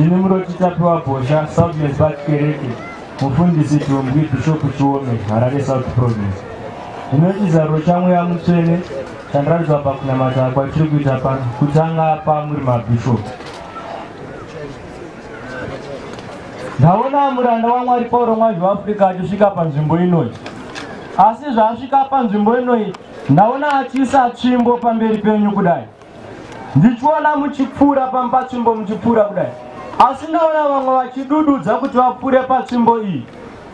Mrt Tapiwa Bosha, Southwest Kereke, mufundisi Vamwe, Bishop Vamwe, Harare South Province. Ndinodzokorora changu ya mutsvene chandaradzwa pakunamata kwatiri kuita pano kutanga pamuri maBishop. Ndaona muranda waMwari Pauro Mwazhi weAfrica achisvika panzvimbo inoi. Asi zvaasvika panzvimbo inoi, ndaona achiisa tsvimbo pamberi penyu kudai. Ndichiona muchipfuura patsvimbo muchipfuura kudai. Asi ndaona vamwe vachidududza kuti vapfuure patsvimbo iyi.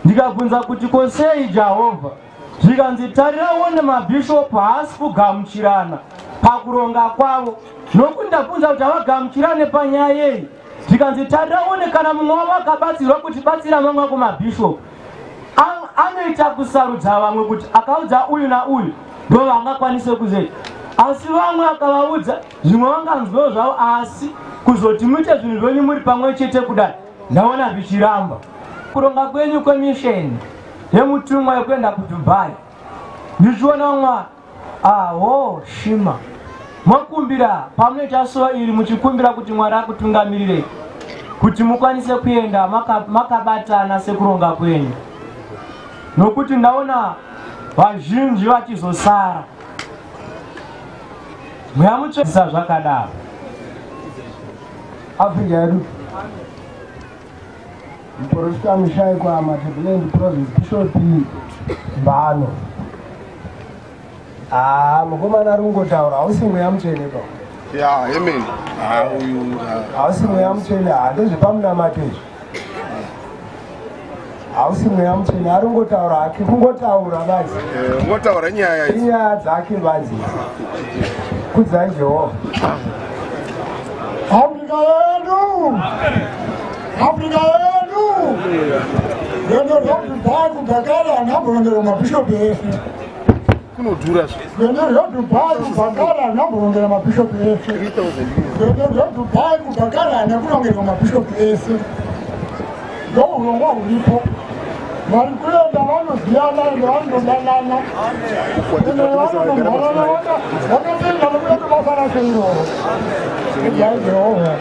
Ndikabvunza kuti kosei Jehovha? Ndikanzi tarirawo maBishop haasi kugamuchirana pakuronga kwavo. Nokuti ndabvunza kuti havagamuchirane panyaya yei. Ndikanzi tarirawo kana mumwe wavo akabatsirwa kuti batsira vamwe kumaBishop, anoita kusarudza vamwe kuti akaudza uyu nauyu ndo vangakwanise kuzoita. Asi vamwe akavaudza zvimwe vanganzwewo zvavo, asi kuzoti muite zvinhu zvenyu muri pamwe chete kudai, ndaona zvichiramba. Kuronga kwenyu kwemisheni yemutumwa yekuenda kuDubai, ndichiona vamwe shima makumbira pamunoita suwa iri muchikumbira kuti Mwari akutungamirire kuti mukwanise kuenda makabatana sekuronga kwenyu. Nokuti ndaona vazhinji vachizosara. Muyamutsvedzisa zvakadaro. Afrika yedu muprofita mushaikwa Matapiwa Province Bishop Bano. Mukomana ari kungotaura hausi mweya mutsvene pa. Yeah, amen. Hausi mweya mutsvene, handezvepamunamata izvi. Hausi mweya mutsvene, ari kungotaura hake, kungotaura bazi. Kungotaura nyaya idzi. Inyaya dzake bazi. Kudzai Jehovha. Afrika yedu! Afrika yedu! Yendo rokuDubai kubhakara anamborongera maBishop ese. Kunodhura zve. Yendo rokuDubai kubhakara anamborongera maBishop ese. Yendo rokuDubai kubhakara anakurongera maBishop ese. Ndourongwa huripo. Vari kuenda vanoziyana ende vanodanana. Ende vanonomhorana vakapinda nokuenda basa racho iroro. Kudzai Jehovha.